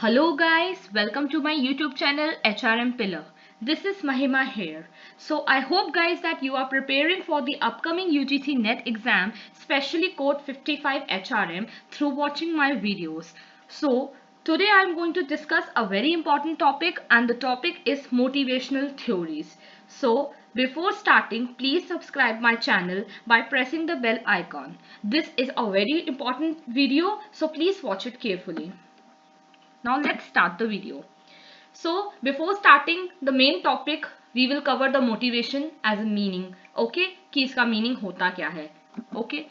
Hello guys, welcome to my YouTube channel HRM Pillar. This is Mahima here. So I hope guys that you are preparing for the upcoming UGC NET exam, especially code 55 HRM through watching my videos. So today I am going to discuss a very important topic and the topic is motivational theories. So before starting, please subscribe my channel by pressing the bell icon. This is a very important video, so please watch it carefully. Now let's start the video. So before starting the main topic, we will cover the motivation as a meaning. Okay, कि इसका meaning होता क्या है. Okay,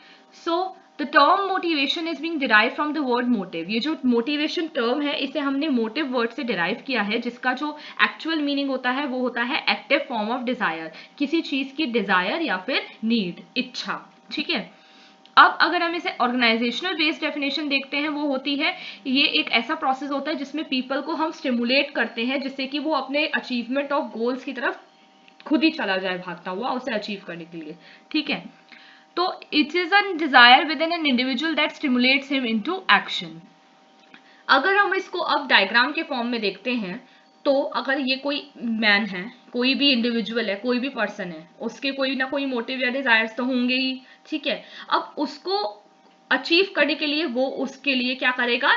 so the term motivation is being derived from the word motive. ये जो motivation term है इसे हमने motive word से derive किया है, जिसका जो actual meaning होता है वो होता है active form of desire. किसी चीज की desire या फिर need, इच्छा. ठीक है. अब अगर हम इसे ऑर्गेनाइजेशनल बेस्ड डेफिनेशन देखते हैं, वो होती है ये एक ऐसा प्रोसेस होता है जिसमें पीपल को हम स्टिमुलेट करते हैं जिससे कि वो अपने अचीवमेंट ऑफ गोल्स की तरफ खुद ही चला जाए भागता हुआ उसे अचीव करने के लिए. ठीक है. तो it is a desire with in an individual that stimulates him into action. अगर हम इसको अब डायग्राम के फॉर्म में देखते हैं तो अगर ये कोई मैन है, कोई भी इंडिविजुअल है, कोई भी पर्सन है, उसके कोई ना कोई मोटिव या डिजायर्स तो होंगे ही. ठीक है. अब उसको अचीव करने के लिए वो उसके लिए क्या करेगा,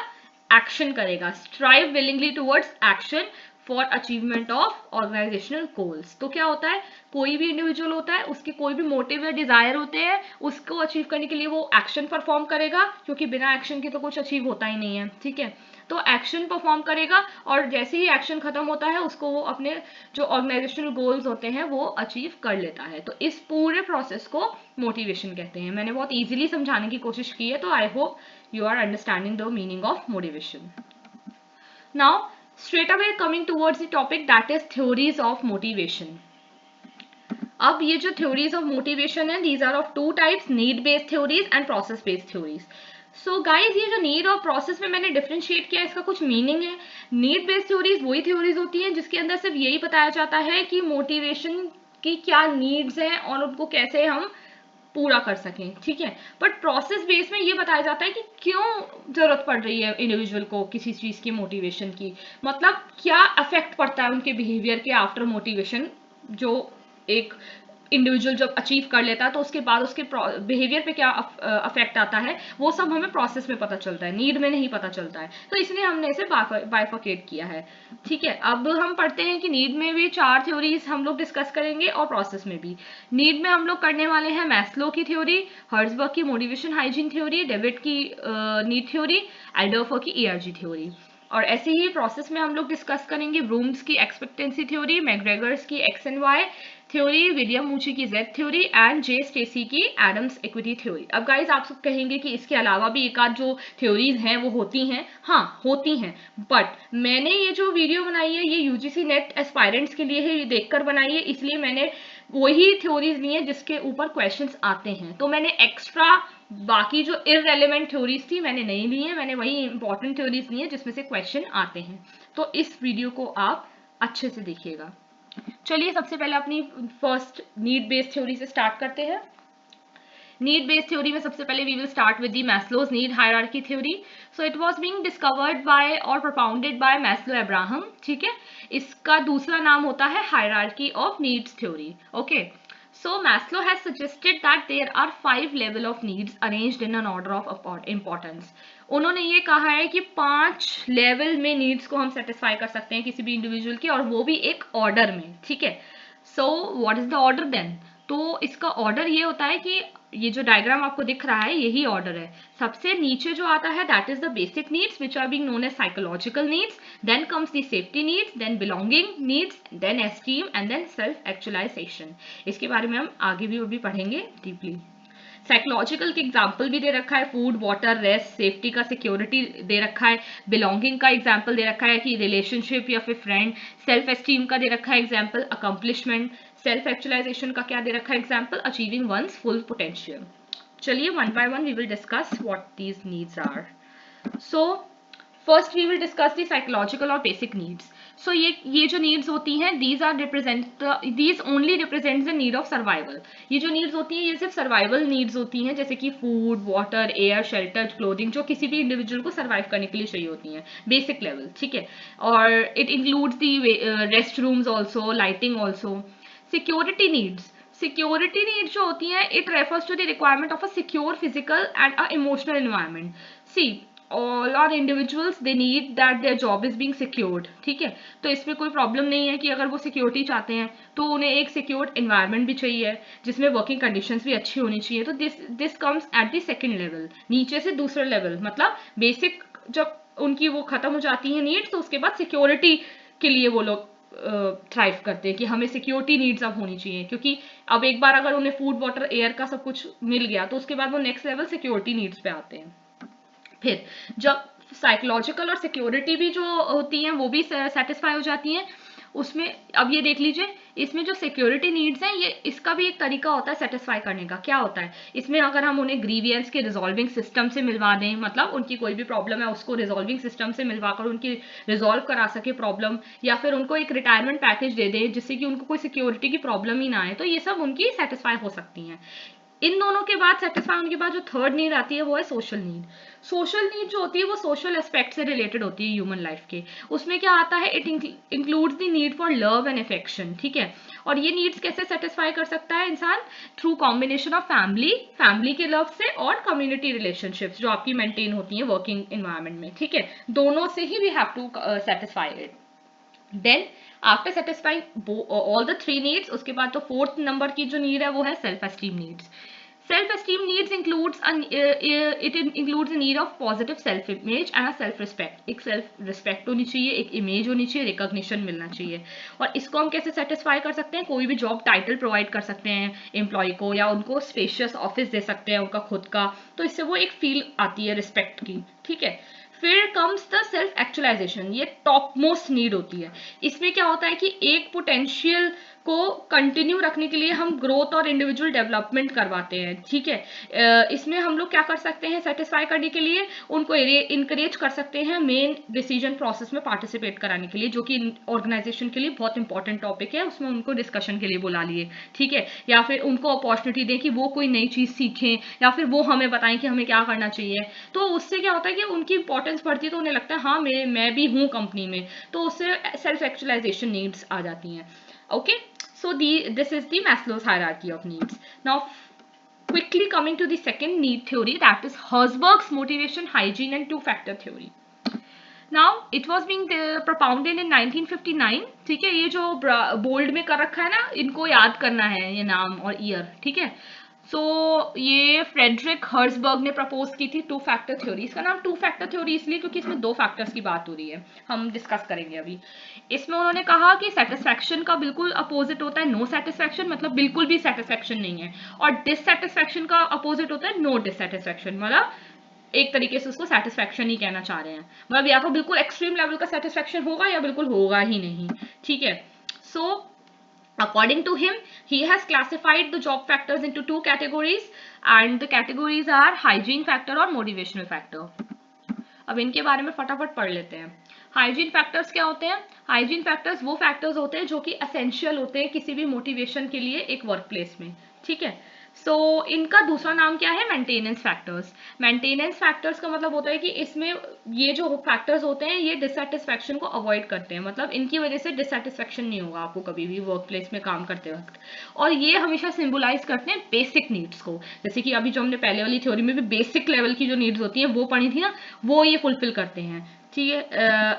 एक्शन करेगा. Strive willingly towards action for achievement of organisational goals. तो क्या होता है, कोई भी इंडिविजुअल होता है, उसके कोई भी मोटिव या डिजायर होते हैं, उसको अचीव करने के लिए वो एक्शन परफॉर्म करेगा, क्योंकि बिना एक्शन के तो कुछ अचीव होता ही नहीं है. ठीक है. तो एक्शन परफॉर्म करेगा और जैसे ही एक्शन खत्म होता है उसको वो अपने जो ऑर्गेनाइजेशनल गोल्स होते हैं वो अचीव कर लेता है. तो इस पूरे प्रोसेस को मोटिवेशन कहते हैं. मैंने बहुत इजीली समझाने की कोशिश की है, तो I hope you are understanding the meaning of motivation. Now straight away coming towards the topic, that is theories of motivation. अब ये जो theories of motivation है, these are of two types, need based theories and process based theories. So guys ये जो need और process में मैंने differentiate किया, इसका कुछ मीनिंग है. नीड बेस्ड थ्योरीज वही थ्योरीज होती हैं जिसके अंदर सिर्फ यही बताया जाता है कि मोटिवेशन की क्या नीड्स हैं और उनको कैसे हम पूरा कर सकें. ठीक है. बट प्रोसेस बेस में ये बताया जाता है कि क्यों जरूरत पड़ रही है इंडिविजुअल को किसी चीज की मोटिवेशन की, मतलब क्या अफेक्ट पड़ता है उनके बिहेवियर के आफ्टर मोटिवेशन. जो एक इंडिविजुअल जब अचीव कर लेता है तो उसके बाद उसके बिहेवियर पे क्या अफेक्ट आता है, वो सब हमें प्रोसेस में पता चलता है, नीड में नहीं पता चलता है. तो इसलिए हमने इसे बाइफर्केट किया है. ठीक है. अब हम पढ़ते हैं कि नीड में भी 4 थ्योरीज हम लोग डिस्कस करेंगे और प्रोसेस में भी. नीड में हम लोग करने वाले हैं मैस्लो की थ्योरी, हर्ट्जबर्ग की मोटिवेशन हाइजीन थ्योरी, डेविड की नीड थ्योरी, एल्डर्फर की ईआरजी थ्योरी. और ऐसे ही प्रोसेस में हम लोग डिस्कस करेंगे ब्रूम्स की एक्सपेक्टेंसी थ्योरी, मैकग्रेगर्स की X and Y theory, William Ouchi की Z theory and J Stacy की एडम्स इक्विटी थ्योरी. अब गाइज आप सब कहेंगे कि इसके अलावा भी एक आध जो थ्योरीज हैं वो होती हैं. हाँ होती हैं, बट मैंने ये जो वीडियो बनाई है ये यूजीसी नेट एस्पायरेंट्स के लिए ही देखकर बनाई है, इसलिए मैंने वही थ्योरीज ली हैं जिसके ऊपर क्वेश्चंस आते हैं. तो मैंने एक्स्ट्रा बाकी जो इररेलेवेंट थ्योरीज थी मैंने नहीं ली है, मैंने वही इंपॉर्टेंट थ्योरीज ली हैं जिसमें से क्वेश्चन आते हैं. तो इस वीडियो को आप अच्छे से देखिएगा. चलिए सबसे पहले अपनी फर्स्ट नीड बेस्ड थ्योरी से स्टार्ट करते हैं. नीड बेस्ड थ्योरी में सबसे पहले we will start with the Maslow's need hierarchy theory. So it was being discovered by और प्रोपाउंडेड बाय मैस्लो अब्राहम. ठीक है. इसका दूसरा नाम होता है hierarchy of needs theory. Okay. So Maslow has suggested that there are 5 level of needs arranged in an order of importance. उन्होंने ये कहा है कि 5 लेवल में नीड्स को हम सेटिस्फाई कर सकते हैं किसी भी इंडिविजुअल की, और वो भी एक ऑर्डर में. ठीक है. So what is the order then? तो इसका ऑर्डर ये होता है कि ये जो डायग्राम आपको दिख रहा है यही ऑर्डर है. सबसे नीचे जो आता है that is the basic needs which are being known as psychological needs, then comes the safety needs, then belonging needs, then esteem and then self actualisation. इसके बारे में हम आगे भी पढ़ेंगे डीपली. साइकोलॉजिकल के एग्जाम्पल भी दे रखा है, फूड, वाटर, रेस्ट, सेफ्टी का सिक्योरिटी दे रखा है, बिलोंगिंग का एग्जाम्पल दे रखा है कि रिलेशनशिप या फिर फ्रेंड, सेल्फ एस्टीम का दे रखा है एग्जाम्पल अकम्पलिशमेंट, सेल्फ एक्चुअलाइजेशन का क्या दे रखा है example achieving one's full potential. चलिए one by one we will discuss what these needs are. So first we will discuss the psychological और बेसिक नीड्स. सो ये जो नीड्स होती हैं, these only represent the need of survival. ये जो needs होती हैं ये सिर्फ सर्वाइवल नीड्स होती हैं, जैसे कि food, water, air, shelter, clothing, जो किसी भी इंडिविजुअल को सर्वाइव करने के लिए चाहिए होती हैं, बेसिक लेवल. ठीक है. और it includes the rest rooms also, lighting also. Security needs. Security needs जो होती हैं, it refers to the requirement of a secure physical and a emotional environment. See, all are individuals they need that their job is being secured. ठीक है. तो इसमें कोई problem नहीं है कि अगर वो सिक्योरिटी चाहते हैं तो उन्हें एक सिक्योर्ड एनवायरनमेंट भी चाहिए जिसमें वर्किंग कंडीशंस भी अच्छी होनी चाहिए. तो this comes at the second level, नीचे से दूसरा लेवल. मतलब बेसिक जब उनकी वो खत्म हो जाती है नीड्स, तो उसके बाद सिक्योरिटी के लिए वो लोग थ्राइव करते हैं कि हमें सिक्योरिटी नीड्स अब होनी चाहिए, क्योंकि अब एक बार अगर उन्हें फूड, वाटर, एयर का सब कुछ मिल गया तो उसके बाद वो नेक्स्ट लेवल सिक्योरिटी नीड्स पे आते हैं. फिर जब साइकोलॉजिकल और सिक्योरिटी भी जो होती हैं वो भी सेटिस्फाई हो जाती हैं उसमें, अब ये देख लीजिए, इसमें जो सिक्योरिटी नीड्स हैं, ये इसका भी एक तरीका होता है सेटिस्फाई करने का. क्या होता है इसमें, अगर हम उन्हें ग्रीवियंस के रिजॉल्विंग सिस्टम से मिलवा दें, मतलब उनकी कोई भी प्रॉब्लम है उसको रिजॉल्विंग सिस्टम से मिलवाकर उनकी रिजॉल्व करा सके प्रॉब्लम, या फिर उनको एक रिटायरमेंट पैकेज दे दें जिससे कि उनको कोई सिक्योरिटी की प्रॉब्लम ही ना आए, तो ये सब उनकी सेटिस्फाई हो सकती हैं. इन दोनों के बाद सेटिस्फाई होने के बाद जो थर्ड नीड आती है वो है सोशल नीड. सोशल नीड जो होती है वो सोशल एस्पेक्ट से रिलेटेड होती है ह्यूमन लाइफ के. उसमें क्या आता है, it includes the need for love and affection. ठीक है. और ये नीड्स कैसे सेटिस्फाई कर सकता है इंसान, थ्रू कॉम्बिनेशन ऑफ फैमिली के लव से और कम्युनिटी रिलेशनशिप्स जो आपकी मेंटेन होती हैं वर्किंग एनवायरनमेंट में. ठीक है. दोनों से ही we have to satisfy it. Then after satisfying all the three needs, उसके बाद तो फोर्थ नंबर की जो नीड है वो है self esteem needs. Self esteem needs includes it includes need of positive self image and a self respect. एक self respect होनी चाहिए, एक इमेज होनी चाहिए, रिकॉग्निशन मिलना चाहिए. और इसको हम कैसे सेटिस्फाई कर सकते हैं, कोई भी जॉब टाइटल प्रोवाइड कर सकते हैं एम्प्लॉय को, या उनको स्पेशियस ऑफिस दे सकते हैं उनका खुद का, तो इससे वो एक फील आती है रिस्पेक्ट की. ठीक है. फिर कम्स द सेल्फ एक्चुअलाइजेशन. ये टॉप मोस्ट नीड होती है. इसमें क्या होता है कि एक पोटेंशियल को कंटिन्यू रखने के लिए हम ग्रोथ और इंडिविजुअल डेवलपमेंट करवाते हैं. ठीक है. इसमें हम लोग क्या कर सकते हैं सेटिस्फाई करने के लिए, उनको इनकरेज कर सकते हैं मेन डिसीजन प्रोसेस में पार्टिसिपेट कराने के लिए, जो कि ऑर्गेनाइजेशन के लिए बहुत इंपॉर्टेंट टॉपिक है, उसमें उनको डिस्कशन के लिए बुला लिए. ठीक है. या फिर उनको अपॉर्चुनिटी दें कि वो कोई नई चीज सीखें, या फिर वो हमें बताएं कि हमें क्या करना चाहिए. तो उससे क्या होता है कि उनकी इंपॉर्टेंस बढ़ती है, तो उन्हें लगता है हाँ मैं भी हूँ कंपनी में, तो उससे सेल्फ एक्चुअलाइजेशन नीड्स आ जाती हैं. Okay, so this is the Maslow's hierarchy of needs. Now, quickly coming to the second need theory, that is Herzberg's motivation, hygiene and two-factor theory. Now, it was being propounded in 1959. ठीक है. ये जो bold में कर रखा है ना, इनको याद करना है ये नाम और ईयर. ठीक है. सो ये फ्रेडरिक हर्सबर्ग ने प्रपोज की थी टू फैक्टर थ्योरी. इसका नाम टू फैक्टर थ्योरी इसलिए क्योंकि इसमें दो फैक्टर्स की बात हो रही है, हम डिस्कस करेंगे अभी. इसमें उन्होंने कहा कि सेटिस्फैक्शन का बिल्कुल अपोजिट होता है नो सेटिस्फैक्शन, मतलब बिल्कुल भी सेटिस्फैक्शन नहीं है. और डिससेटिस्फैक्शन का अपोजिट होता है नो डिससेटिस्फैक्शन, मतलब एक तरीके से उसको सेटिस्फैक्शन ही कहना चाह रहे हैं. मतलब या तो बिल्कुल एक्सट्रीम लेवल का सेटिस्फैक्शन होगा या बिल्कुल होगा ही नहीं. ठीक है. सो according to him, he has classified the job factors into two categories, and the categories are hygiene factor और motivational factor. अब इनके बारे में फटाफट पढ़ लेते हैं. हाइजीन फैक्टर्स क्या होते हैं? हाइजीन फैक्टर्स वो फैक्टर्स होते हैं जो कि एसेंशियल होते हैं किसी भी मोटिवेशन के लिए एक वर्क प्लेस में. ठीक है. सो इनका दूसरा नाम क्या है? Maintenance factors. मेंटेनेंस फैक्टर्स का मतलब होता है कि इसमें ये जो फैक्टर्स होते हैं ये डिससेटिस्फैक्शन को अवॉइड करते हैं, मतलब इनकी वजह से डिससेटिस्फैक्शन नहीं होगा आपको कभी भी वर्क प्लेस में काम करते वक्त. और ये हमेशा सिंबलाइज करते हैं बेसिक नीड्स को, जैसे कि अभी जो हमने पहले वाली थ्योरी में भी बेसिक लेवल की जो नीड्स होती हैं वो पढ़ी थी ना, वो ये फुलफिल करते हैं. ठीक है.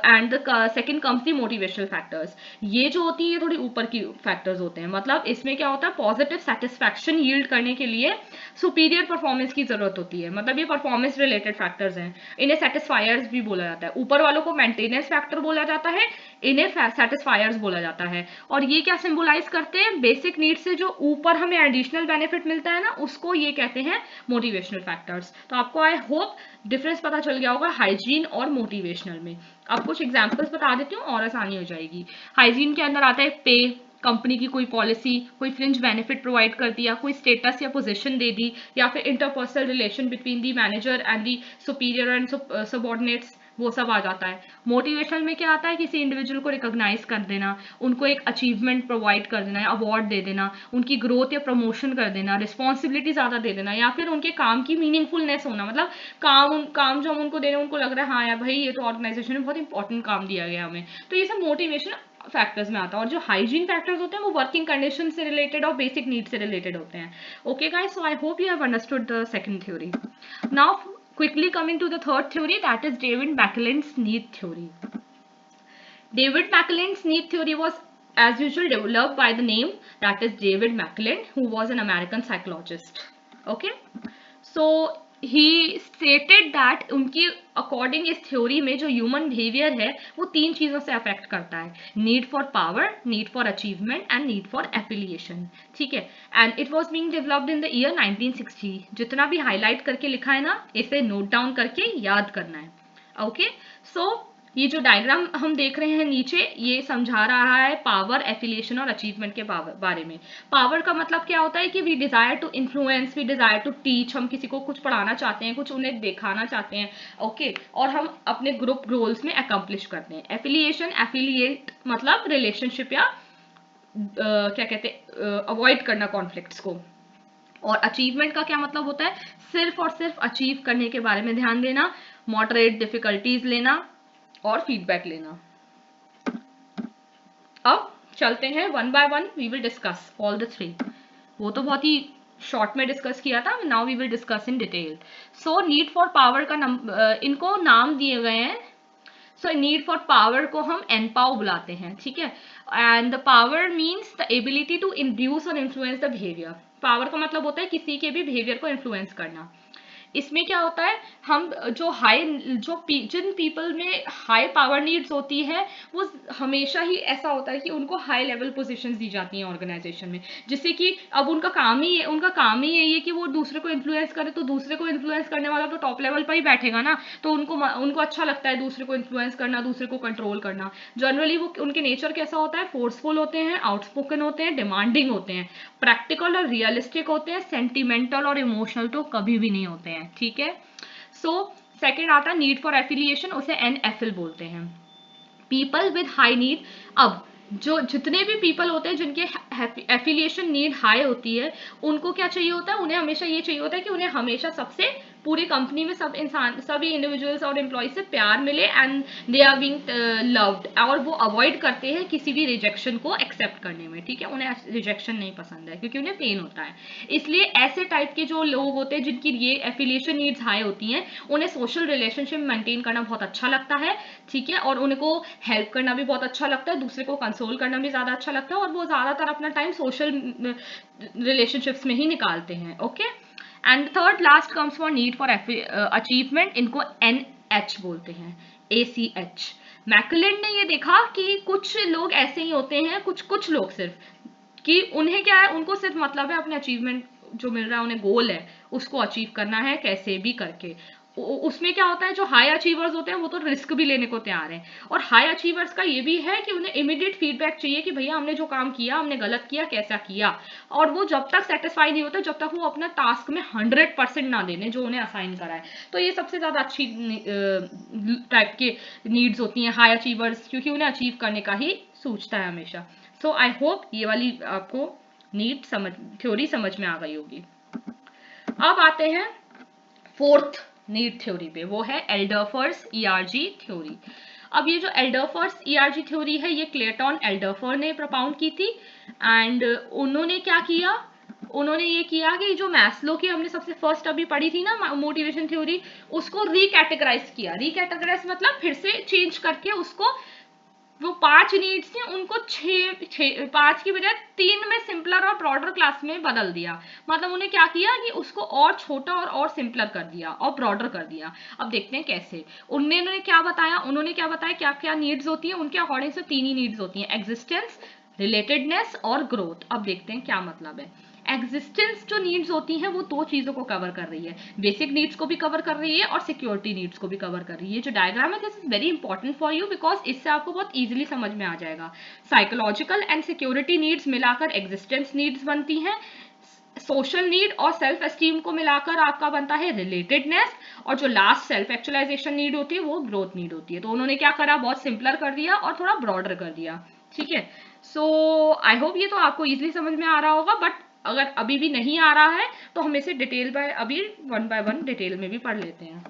And the second comes the motivational factors. ये जो होती है ये थोड़ी ऊपर की फैक्टर्स होते हैं, मतलब इसमें क्या होता है पॉजिटिव सेटिस्फैक्शन यील्ड करने के लिए सुपीरियर परफॉर्मेंस की जरूरत होती है, मतलब ये परफॉर्मेंस रिलेटेड फैक्टर्स हैं. इन्हें सेटिस्फायर्स भी बोला जाता है. ऊपर वालों को मेंटेनेंस फैक्टर बोला जाता है, इन्हें सेटिस्फायर्स बोला जाता है. और ये क्या सिंबलाइज करते हैं? बेसिक नीड से जो ऊपर हमें एडिशनल बेनिफिट मिलता है ना, उसको ये कहते हैं मोटिवेशनल फैक्टर्स. तो आपको आई होप डिफरेंस पता चल गया होगा हाइजीन और मोटिवेशनल में. अब कुछ एग्जांपल्स बता देती हूँ और आसानी हो जाएगी. हाइजीन के अंदर आता है पे, कंपनी की कोई पॉलिसी, कोई फ्रिंज बेनिफिट प्रोवाइड कर दिया, कोई स्टेटस या पोजीशन दे दी, या फिर interpersonal relation between the manager and the superior and subordinates. वो सब आ जाता है। मोटिवेशनल में क्या आता है, किसी इंडिविजुअल को रिकॉग्नाइज कर देना, उनको एक अचीवमेंट प्रोवाइड कर देना, अवार्ड दे देना, उनकी ग्रोथ या प्रमोशन कर देना, रिस्पॉन्सिबिलिटी ज़्यादा दे देना, या फिर उनके काम की मीनिंगफुलनेस होना, मतलब काम जो हम उनको दे रहे हैं उनको लग रहा है हाँ यार भाई ये तो ऑर्गेनाइजेशन में बहुत इंपॉर्टेंट काम दिया गया हमें, तो ये सब मोटिवेशन फैक्टर्स में आता है। और जो हाइजीन फैक्टर्स होते हैं वो वर्किंग कंडीशन से रिलेटेड और बेसिक नीड से रिलेटेड होते हैं। Okay guys, so I hope you have understood the second theory. Now quickly coming to the third theory, that is David McClelland's need theory. David McClelland's need theory was as usual developed by the name, that is David McClelland, who was an American psychologist. Okay, so he stated that उनकी according इस theory में जो human behaviour है वो 3 चीजों से affect करता है, need for power, need for achievement and need for affiliation. ठीक है, and it was being developed in the year 1960। जितना भी हाईलाइट करके लिखा है ना, इसे नोट डाउन करके याद करना है। ओके, सो ये जो डायग्राम हम देख रहे हैं नीचे, ये समझा रहा है पावर, एफिलिएशन और अचीवमेंट के बारे में। पावर का मतलब क्या होता है कि we desire to influence, we desire to teach, हम किसी को कुछ पढ़ाना चाहते हैं, कुछ उन्हें दिखाना चाहते हैं। ओके, और हम अपने ग्रुप गोल्स में अकम्प्लिश करते हैं। एफिलिएशन, एफिलिएट मतलब रिलेशनशिप या क्या कहते हैं, अवॉइड करना कॉन्फ्लिक्ट्स को। और अचीवमेंट का क्या मतलब होता है, सिर्फ और सिर्फ अचीव करने के बारे में ध्यान देना, मॉडरेट डिफिकल्टीज लेना और फीडबैक लेना। अब चलते हैं one by one, we will discuss all the 3। वो तो बहुत ही शॉर्ट में डिस्कस किया था, now we will discuss in detail. So need for power का इनको नाम दिए गए हैं। सो नीड फॉर पावर को हम एनपाओ बुलाते हैं, ठीक है। And the power means the ability to induce और इन्फ्लुएंस द बिहेवियर। पावर का मतलब होता है किसी के भी बिहेवियर को इन्फ्लुएंस करना। इसमें क्या होता है, हम जिन पीपल में हाई पावर नीड्स होती है वो हमेशा ही ऐसा होता है कि उनको हाई लेवल पोजीशंस दी जाती हैं ऑर्गेनाइजेशन में, जिससे कि अब उनका काम ही यही है कि वो दूसरे को इन्फ्लुएंस करे। तो दूसरे को इन्फ्लुएंस करने वाला तो टॉप लेवल पर ही बैठेगा ना, तो उनको अच्छा लगता है दूसरे को इन्फ्लुएंस करना, दूसरे को कंट्रोल करना। जनरली वो उनके नेचर कैसा होता है, फोर्सफुल होते हैं, आउटस्पोकन होते हैं, डिमांडिंग होते हैं, प्रैक्टिकल और रियलिस्टिक होते हैं, सेंटिमेंटल और इमोशनल तो कभी भी नहीं होते हैं। ठीक है, सो सेकेंड आता है नीड फॉर एफिलिएशन, उसे एनएफएल बोलते हैं, पीपल विद हाई नीड। अब जो जितने भी पीपल होते हैं जिनके एफिलिएशन नीड हाई होती है, उनको क्या चाहिए होता है, उन्हें हमेशा ये चाहिए होता है कि उन्हें हमेशा सबसे पूरी कंपनी में सभी इंडिविजुअल्स और एम्प्लॉय से प्यार मिले and they are being loved, और वो अवॉइड करते हैं किसी भी रिजेक्शन को एक्सेप्ट करने में। ठीक है, उन्हें रिजेक्शन नहीं पसंद है क्योंकि उन्हें पेन होता है। इसलिए ऐसे टाइप के जो लोग होते हैं जिनकी ये एफिलिएशन नीड्स हाई होती हैं, उन्हें सोशल रिलेशनशिप मेंटेन करना बहुत अच्छा लगता है। ठीक है, और उनको हेल्प करना भी बहुत अच्छा लगता है, दूसरे को कंसोल करना भी ज्यादा अच्छा लगता है, और वो ज्यादातर अपना टाइम सोशल रिलेशनशिप्स में ही निकालते हैं। Okay, and third last comes for need for achievement, इनको NH बोलते हैं, ACH। मैकलेंड ने ये देखा कि कुछ लोग ऐसे ही होते हैं, कुछ लोग सिर्फ, कि उन्हें क्या है, उनको सिर्फ मतलब है अपने अचीवमेंट जो मिल रहा है, उन्हें गोल है उसको अचीव करना है कैसे भी करके। उसमें क्या होता है, जो हाई अचीवर्स होते हैं वो तो रिस्क भी लेने को तैयार हैं, और हाई अचीवर्स का ये भी है कि उन्हें इमीडिएट फीडबैक चाहिए कि भैया हमने जो काम किया, हमने गलत किया, कैसा किया। और वो जब तक सेटिस्फाई नहीं होता जब तक वो अपना टास्क में 100% ना देने जो उन्हें असाइन करा है। तो ये सबसे ज्यादा अच्छी टाइप के नीड्स होती हैं हाई अचीवर्स, क्योंकि उन्हें अचीव करने का ही सोचता है हमेशा। सो आई होप ये वाली आपको नीड थ्योरी समझ में आ गई होगी। अब आते हैं फोर्थ नीड थ्योरी पे, वो है एल्डरफर्स ERG थ्योरी। अब ये जो एल्डरफर्स ERG थ्योरी है, ये क्लेटन एल्डरफर ने propound की थी। एंड उन्होंने क्या किया, उन्होंने ये किया कि जो मैस्लो की हमने सबसे फर्स्ट अभी पढ़ी थी ना मोटिवेशन थ्योरी, उसको रिकैटेगराइज किया। रिकैटेगराइज मतलब फिर से चेंज करके उसको, वो 5 नीड्स थे उनको 5 की बजाय 3 में सिंपलर और ब्रॉडर क्लास में बदल दिया। मतलब उन्हें क्या किया कि उसको और छोटा और सिंपलर कर दिया और ब्रॉडर कर दिया। अब देखते हैं कैसे। उन्होंने क्या बताया क्या क्या नीड्स होती है उनके अकॉर्डिंग से। 3 ही नीड्स होती हैं, एग्जिस्टेंस, रिलेटेडनेस और ग्रोथ। अब देखते हैं क्या मतलब है। एग्जिस्टेंस जो नीड्स होती हैं वो 2 चीजों को कवर कर रही है, बेसिक नीड्स को भी कवर कर रही है और सिक्योरिटी नीड्स को भी कवर कर रही है। जो डायग्राम है this is very important for you because इससे आपको बहुत इजीली समझ में आ जाएगा। साइकोलॉजिकल एंड सिक्योरिटी नीड्स मिलाकर एग्जिस्टेंस नीड्स बनती हैं, सोशल नीड और सेल्फ एस्टीम को मिलाकर आपका बनता है रिलेटेडनेस, और जो लास्ट सेल्फ एक्चुअलाइजेशन नीड होती है वो ग्रोथ नीड होती है। तो उन्होंने क्या करा, बहुत सिंपलर कर दिया और थोड़ा ब्रॉडर कर दिया। ठीक है, सो आई होप ये तो आपको इजीली समझ में आ रहा होगा, बट अगर अभी भी नहीं आ रहा है तो हम इसे डिटेल बाय अभी वन बाय वन डिटेल में भी पढ़ लेते हैं।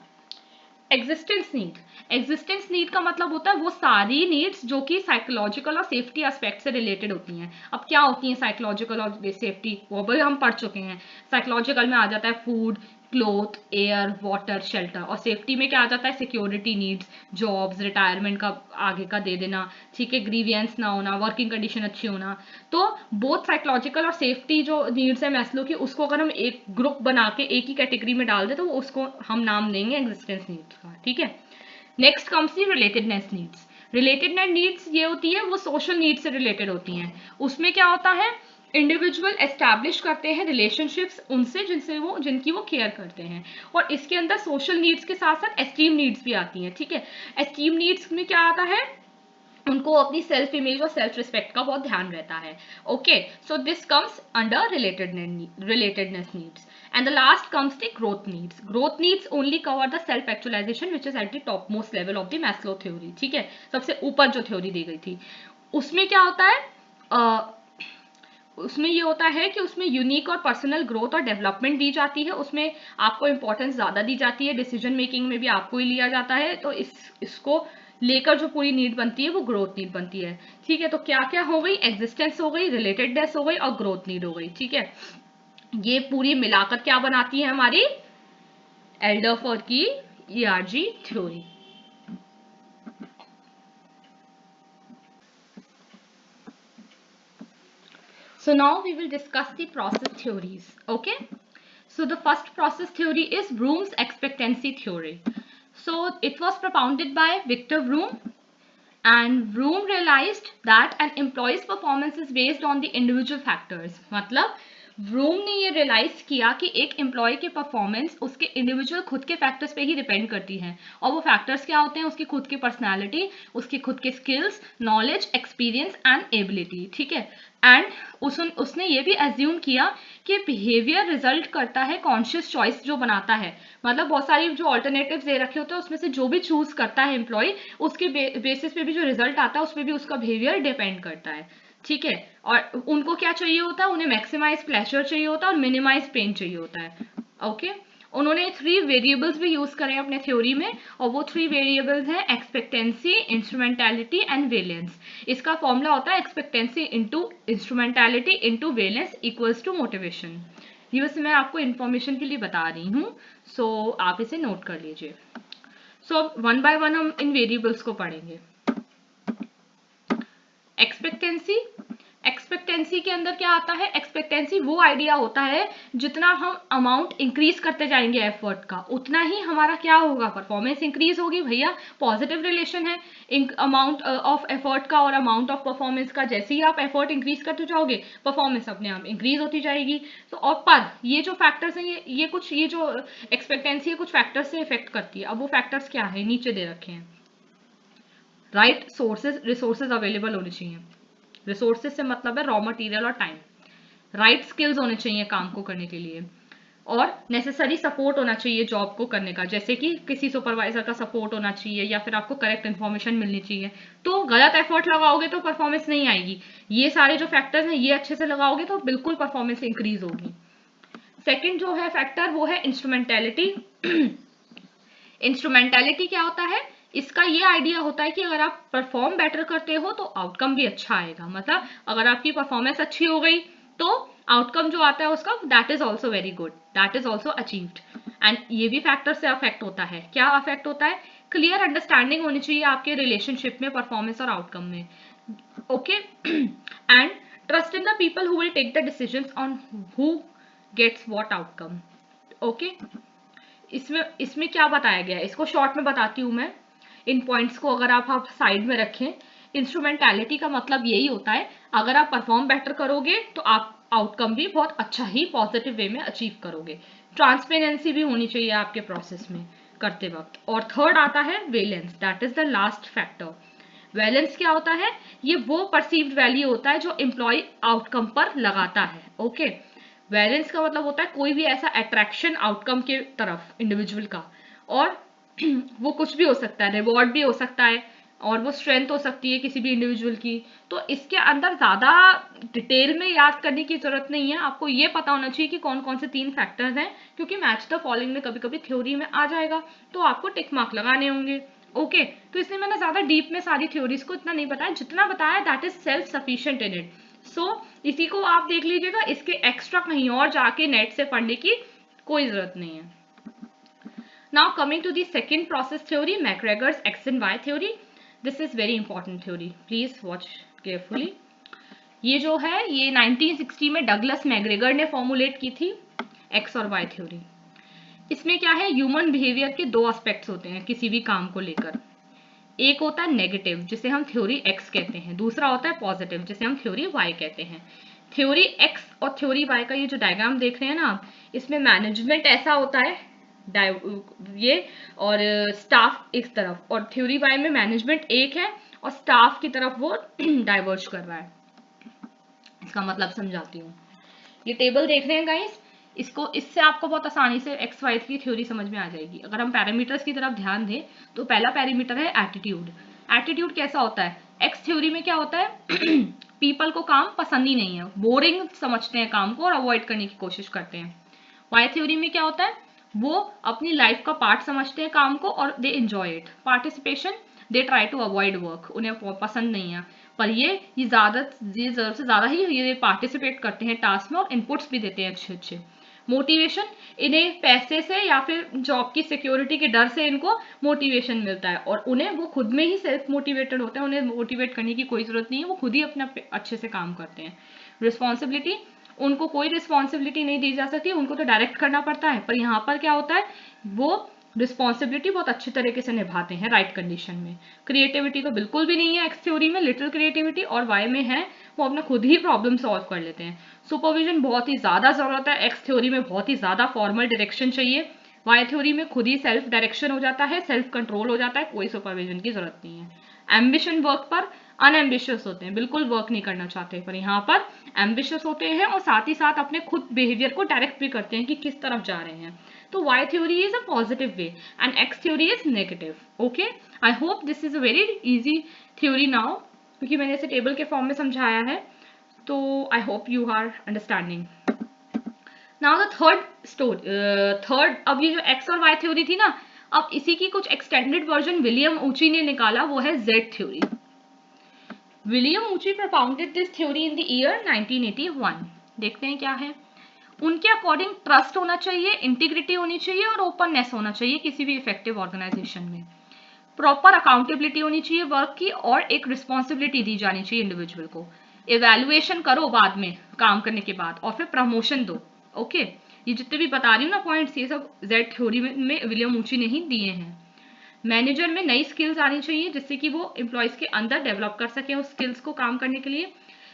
एग्जिस्टेंस नीड, एग्जिस्टेंस नीड का मतलब होता है वो सारी नीड्स जो कि साइकोलॉजिकल और सेफ्टी एस्पेक्ट से रिलेटेड होती हैं। अब क्या होती हैं साइकोलॉजिकल और सेफ्टी, वो भी हम पढ़ चुके हैं। साइकोलॉजिकल में आ जाता है food, cloth, air, water, shelter, और सेफ्टी में क्या आ जाता है सिक्योरिटी नीड्स, जॉब्स, रिटायरमेंट का आगे का दे देना, ठीक है, ग्रीवियंस ना होना, वर्किंग कंडीशन अच्छी होना। तो बोथ साइकोलॉजिकल और सेफ्टी जो नीड्स है मैस्लो की, उसको अगर हम एक ग्रुप बना के एक ही कैटेगरी में डाल दे तो उसको हम नाम देंगे एग्जिस्टेंस नीड्स का। ठीक है, next comes the relatedness needs. Relatedness needs ये होती है वो सोशल नीड्स से रिलेटेड होती हैं। उसमें क्या होता है, इंडिविजुअल एस्टैब्लिश करते हैं रिलेशनशिप्स उनसे जिनकी वो केयर करते हैं, और इसके अंदर सोशल नीड्स के साथ साथ एस्टीम नीड्स भी आती हैं। ठीक है, एस्टीम नीड्स में क्या आता है, उनको अपनी सेल्फ इमेज और सेल्फ रिस्पेक्ट का बहुत ध्यान रहता है। Okay, so this comes under relatedness needs. And the last comes the growth needs. Growth needs only cover the self actualization which is at the topmost level of the Maslow theory. ठीक है, सबसे ऊपर जो theory दी गई थी उसमें क्या होता है, उसमें ये होता है कि उसमें यूनिक और पर्सनल ग्रोथ और डेवलपमेंट दी जाती है, उसमें आपको इंपॉर्टेंस ज्यादा दी जाती है, डिसीजन मेकिंग में भी आपको ही लिया जाता है। तो इसको लेकर जो पूरी नीड बनती है वो ग्रोथ नीड बनती है। ठीक है, तो क्या क्या हो गई, एग्जिस्टेंस हो गई, रिलेटेडनेस हो गई और ग्रोथ नीड हो गई। ठीक है, ये पूरी मिलाकर क्या बनाती है हमारी एल्डरफर्ड की ERG theory. So now we will discuss the process theories. Okay, so the first process theory is Vroom's expectancy theory. So it was propounded by Victor Vroom, and Vroom realized that an employee's performance is based on the individual factors. मतलब vroom ने ये realise किया कि एक employ की performance उसके individual खुद के फैक्टर्स पे ही डिपेंड करती है, और वो फैक्टर्स क्या होते हैं, उसकी खुद की पर्सनालिटी, उसकी खुद के skills, knowledge, experience and ability. ठीक है, एंड उसने ये भी एज्यूम किया कि बिहेवियर रिजल्ट करता है कॉन्शियस चॉइस जो बनाता है। मतलब बहुत सारी जो ऑल्टरनेटिव्स दे रखे होते हैं उसमें से जो भी चूज करता है एम्प्लॉय, उसके बेसिस पे भी जो रिजल्ट आता है उसमें भी उसका बिहेवियर डिपेंड करता है। ठीक है, और उनको क्या चाहिए होता है, उन्हें मैक्सिमाइज प्लेजर चाहिए होता है और मिनिमाइज पेन चाहिए होता है। ओके, उन्होंने 3 वेरिएबल्स भी यूज करे अपने थ्योरी में, और वो 3 वेरिएबल्स हैं एक्सपेक्टेंसी, इंस्ट्रूमेंटैलिटी एंड वेलेंस। इसका फॉर्मूला होता है expectancy into instrumentality into valence equals to motivation. ये बस मैं आपको इंफॉर्मेशन के लिए बता रही हूँ, सो आप इसे नोट कर लीजिए। सो वन बाय वन हम इन वेरिएबल्स को पढ़ेंगे। एक्सपेक्टेंसी, एक्सपेक्टेंसी के अंदर क्या आता है, एक्सपेक्टेंसी वो आइडिया होता है जितना हम अमाउंट इंक्रीज करते जाएंगे एफर्ट का उतना ही हमारा क्या होगा, परफॉर्मेंस इंक्रीज होगी। भैया पॉजिटिव रिलेशन है अमाउंट ऑफ एफर्ट का और अमाउंट ऑफ परफॉर्मेंस का। जैसे ही आप एफर्ट इंक्रीज करते जाओगे परफॉर्मेंस अपने आप इंक्रीज होती जाएगी। तो और पर ये जो फैक्टर्स हैं ये जो एक्सपेक्टेंसी है कुछ फैक्टर्स से इफेक्ट करती है। अब वो फैक्टर्स क्या है, नीचे दे रखे हैं। राइट सोर्सेज, रिसोर्सेज अवेलेबल होने चाहिए। रिसोर्सेज से मतलब है रॉ मटेरियल और टाइम। राइट स्किल्स होने चाहिए काम को करने के लिए, और नेसेसरी सपोर्ट होना चाहिए जॉब को करने का, जैसे कि किसी सुपरवाइजर का सपोर्ट होना चाहिए या फिर आपको करेक्ट इन्फॉर्मेशन मिलनी चाहिए। तो गलत एफर्ट लगाओगे तो परफॉर्मेंस नहीं आएगी। ये सारे जो फैक्टर्स हैं ये अच्छे से लगाओगे तो बिल्कुल परफॉर्मेंस इंक्रीज होगी। सेकेंड जो है फैक्टर वो है इंस्ट्रूमेंटैलिटी। इंस्ट्रूमेंटैलिटी क्या होता है, इसका ये आइडिया होता है कि अगर आप परफॉर्म बेटर करते हो तो आउटकम भी अच्छा आएगा। मतलब अगर आपकी परफॉर्मेंस अच्छी हो गई तो आउटकम जो आता है उसका that is also very good, that is also achieved. And ये भी फैक्टर से अफेक्ट होता है। क्या अफेक्ट होता है, क्लियर अंडरस्टैंडिंग होनी चाहिए आपके रिलेशनशिप में, परफॉर्मेंस और आउटकम में। Okay, and trust in the people who will take the decisions on who gets what outcome. Okay, इसमें इसमें क्या बताया गया है, इसको शॉर्ट में बताती हूँ मैं। इन पॉइंट्स को अगर आप साइड में रखें, इंस्ट्रूमेंटैलिटी का मतलब यही होता है अगर आप परफॉर्म बेटर करोगे तो आप आउटकम भी बहुत अच्छा ही पॉजिटिव वे में अचीव करोगे। ट्रांसपेरेंसी भी होनी चाहिए आपके प्रोसेस में करते वक्त। और थर्ड आता है valence, that is the last factor. Valence क्या होता है, ये वो परसीव्ड वैल्यू होता है जो एम्प्लॉय आउटकम पर लगाता है। ओके, वेरिएंस का मतलब होता है कोई भी ऐसा अट्रैक्शन आउटकम के तरफ इंडिविजुअल का, और वो कुछ भी हो सकता है, रिवॉर्ड भी हो सकता है, और वो स्ट्रेंथ हो सकती है किसी भी इंडिविजुअल की। तो इसके अंदर ज़्यादा डिटेल में याद करने की ज़रूरत नहीं है, आपको ये पता होना चाहिए कि कौन कौन से 3 फैक्टर्स हैं, क्योंकि मैच द फॉलोइंग में कभी कभी थ्योरी में आ जाएगा, तो आपको टिक मार्क लगाने होंगे। ओके, तो इसलिए मैंने ज़्यादा डीप में सारी थ्योरीज को इतना नहीं बताया, जितना बताया that is self sufficient in it. So इसी को आप देख लीजिएगा, इसके एक्स्ट्रा कहीं और जाके नेट से पढ़ने की कोई ज़रूरत नहीं है। Now coming to the second process theory, MacGregor's X and Y theory. This is very important theory. Please watch carefully. ये जो है ये 1960 में डगलस मैग्रेगर ने फॉर्मुलेट की थी एक्स और वाई थ्योरी। इसमें क्या है, ह्यूमन बिहेवियर के दो एस्पेक्ट्स होते हैं किसी भी काम को लेकर। एक होता है नेगेटिव जिसे हम थ्योरी एक्स कहते हैं, दूसरा होता है पॉजिटिव जिसे हम थ्योरी वाई कहते हैं। थ्योरी एक्स और थ्योरी वाई का ये जो डायग्राम देख रहे हैं ना आप, इसमें मैनेजमेंट ऐसा होता है ये, और स्टाफ इस तरफ, और थ्योरी वाई में मैनेजमेंट एक है और स्टाफ की तरफ वो डाइवर्ज कर रहा है। इसका मतलब समझाती हूँ। ये टेबल देख रहे हैं गाइस, इसको इससे आपको बहुत आसानी से एक्स वाई की थ्योरी समझ में आ जाएगी। अगर हम पैरामीटर्स की तरफ ध्यान दें तो पहला पैरामीटर है एटीट्यूड। एटीट्यूड कैसा होता है, एक्स थ्योरी में क्या होता है पीपल को काम पसंद ही नहीं है, बोरिंग समझते हैं काम को और अवॉइड करने की कोशिश करते हैं। वाई थ्योरी में क्या होता है, वो अपनी लाइफ का पार्ट समझते हैं काम को और they enjoy it. Participation, they try to avoid work, उन्हें पसंद नहीं है, पर ये जरूरत से ज़्यादा ही ये पार्टिसिपेट करते हैं टास्क में और इनपुट्स भी देते हैं अच्छे अच्छे। मोटिवेशन, इन्हें पैसे से या फिर जॉब की सिक्योरिटी के डर से इनको मोटिवेशन मिलता है, और उन्हें वो खुद में ही सेल्फ मोटिवेटेड होते हैं, उन्हें मोटिवेट करने की कोई ज़रूरत नहीं है, वो खुद ही अपना अच्छे से काम करते हैं। रिस्पॉन्सिबिलिटी, उनको कोई रिस्पॉन्सिबिलिटी नहीं दी जा सकती, उनको तो डायरेक्ट करना पड़ता है, पर यहाँ पर क्या होता है, वो रिस्पॉन्सिबिलिटी बहुत अच्छे तरीके से निभाते हैं राइट कंडीशन में। क्रिएटिविटी तो बिल्कुल भी नहीं है एक्स थ्योरी में, लिटिल क्रिएटिविटी, और वाई में है, वो अपना खुद ही प्रॉब्लम सॉल्व कर लेते हैं। सुपरविजन बहुत ही ज़्यादा ज़रूरत है, एक्स थ्योरी में बहुत ही ज़्यादा फॉर्मल डायरेक्शन चाहिए, वाई थ्योरी में खुद ही सेल्फ डायरेक्शन हो जाता है, सेल्फ कंट्रोल हो जाता है, कोई सुपरविजन की जरूरत नहीं है। एम्बिशन वर्क पर अनएम्बिशियस होते हैं, बिल्कुल वर्क नहीं करना चाहते, पर यहाँ पर एम्बिशियस होते हैं और साथ ही साथ अपने खुद बिहेवियर को डायरेक्ट भी करते हैं कि किस तरफ जा रहे हैं। तो Y theory is a positive way and X theory is negative. Okay, I hope this is a very easy theory now, क्योंकि मैंने इसे टेबल के फॉर्म में समझाया है, तो I hope you are understanding. Now the third, अब ये जो एक्स और वाई थ्योरी थी ना, अब इसी की कुछ एक्सटेंडेड वर्जन विलियम ऊची ने निकाला, वो है जेड थ्योरी। विलियम ऊची propounded this theory in the year 1981। देखते हैं क्या है। उनके अकॉर्डिंग ट्रस्ट होना चाहिए, इंटीग्रिटी होनी चाहिए और ओपननेस होना चाहिए किसी भी इफेक्टिव ऑर्गेनाइजेशन में। प्रॉपर अकाउंटेबिलिटी होनी चाहिए वर्क की, और एक रिस्पॉन्सिबिलिटी दी जानी चाहिए इंडिविजुअल को। इवेल्युएशन करो बाद में काम करने के बाद, और फिर प्रमोशन दो। ओके, ये जितने भी बता रही हूँ ना पॉइंट्स, ये सब जेड थ्योरी में विलियम ऊची ने ही दिए हैं। मैनेजर में नई स्किल्स आनी चाहिए जिससे कि वो एम्प्लॉयज के अंदर डेवलप कर सके उस स्किल्स को काम करने के लिए।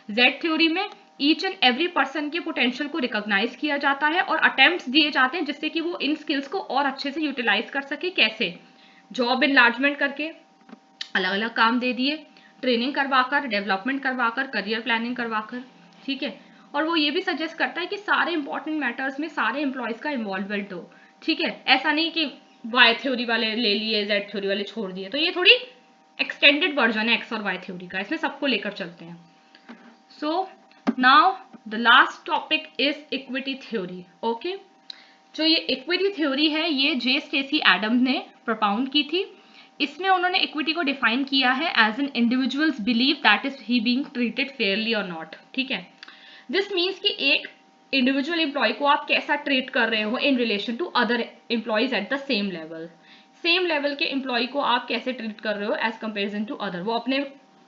जेड थ्योरी में ईच एंड एवरी पर्सन के पोटेंशियल को रिकॉग्नाइज किया जाता है और अटेम्प्ट्स दिए जाते हैं जिससे कि वो इन स्किल्स को और अच्छे से यूटिलाइज कर सके। कैसे, जॉब इनलार्जमेंट करके, अलग अलग काम दे दिए, ट्रेनिंग करवाकर, डेवलपमेंट करवाकर, करियर प्लानिंग करवाकर, ठीक है। और वो ये भी सजेस्ट करता है कि सारे इंपॉर्टेंट मैटर्स में सारे एम्प्लॉयज का इन्वॉल्वमेंट हो, ठीक है। ऐसा नहीं कि वाई थ्योरी वाले ले लिए, जेड थ्योरी वाले छोड़ दिए। तो ये थोड़ी एक्सटेंडेड वर्जन है एक्स और वाई थ्योरी का, इसमें सबको लेकर चलते हैं। So now the last topic is equity theory. Okay, जो ये इक्विटी थ्योरी है ये जे स्टेसी एडम्स ने प्रोपाउंड की थी। इसमें उन्होंने इक्विटी को डिफाइन किया है as an individuals believe that is he being treated fairly और नॉट, ठीक है। दिस मीन्स कि एक इंडिविजुअल एम्प्लॉय को आप कैसा ट्रीट कर रहे हो in relation to other employees at the same level. Same level के एम्प्लॉय को आप कैसे ट्रीट कर रहे हो एज कंपेरिजन टू अदर, वो अपने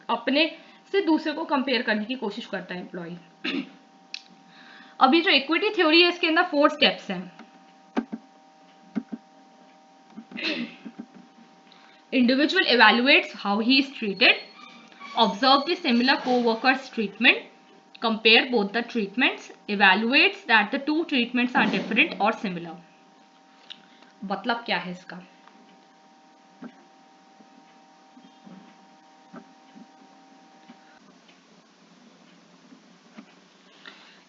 अपने से दूसरे को कंपेयर करने की कोशिश करता है एम्प्लॉय। अभी जो इक्विटी थ्योरी है इसके अंदर 4 स्टेप्स हैं। Individual evaluates how he is treated, observe the similar co-workers treatment, compare both the treatments, evaluates that the two treatments are different or similar। मतलब क्या है इसका,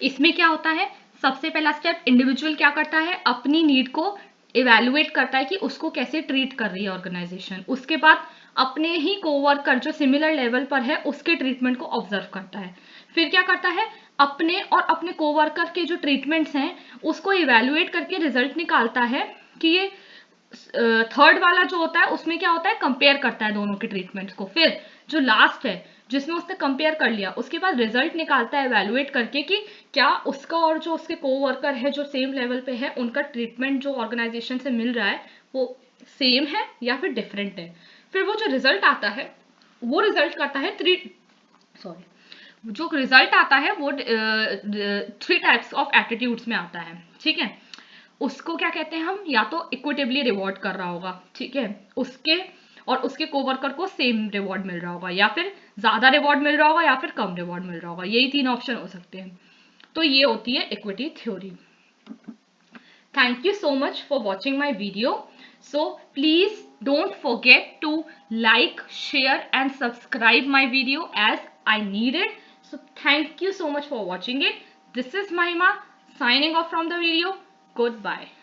इसमें क्या होता है, सबसे पहला स्टेप, इंडिविजुअल क्या करता है, अपनी नीड को इवेल्युएट करता है कि उसको कैसे ट्रीट कर रही है ऑर्गेनाइजेशन। उसके बाद अपने ही कोवर्कर जो सिमिलर लेवल पर है उसके ट्रीटमेंट को ऑब्जर्व करता है। फिर क्या करता है, अपने और अपने कोवर्कर के जो ट्रीटमेंट्स हैं उसको इवेल्युएट करके रिजल्ट निकालता है कि ये थर्ड वाला जो होता है उसमें क्या होता है, कंपेयर करता है दोनों के ट्रीटमेंट्स को। फिर जो लास्ट है जिसमें उसने कंपेयर कर लिया, उसके बाद रिजल्ट निकालता है एवेलुएट करके कि क्या उसका और जो उसके कोवर्कर है जो सेम लेवल पे है उनका ट्रीटमेंट जो ऑर्गेनाइजेशन से मिल रहा है वो सेम है या फिर डिफरेंट है। फिर वो जो रिजल्ट आता है वो रिजल्ट करता है जो रिजल्ट आता है वो 3 टाइप्स ऑफ एटीट्यूड्स में आता है, ठीक है। उसको क्या कहते हैं हम, या तो इक्विटेबली रिवॉर्ड कर रहा होगा, ठीक है, उसके और उसके कोवर्कर को सेम रिवॉर्ड मिल रहा होगा, या फिर ज्यादा रिवॉर्ड मिल रहा होगा, या फिर कम रिवॉर्ड मिल रहा होगा। यही 3 ऑप्शन हो सकते हैं। तो ये होती है equity theory. Thank you so much for watching my video. So please don't forget to like, share and subscribe my video as I need it. So thank you so much for watching it. This is Mahima signing off from the video. Goodbye.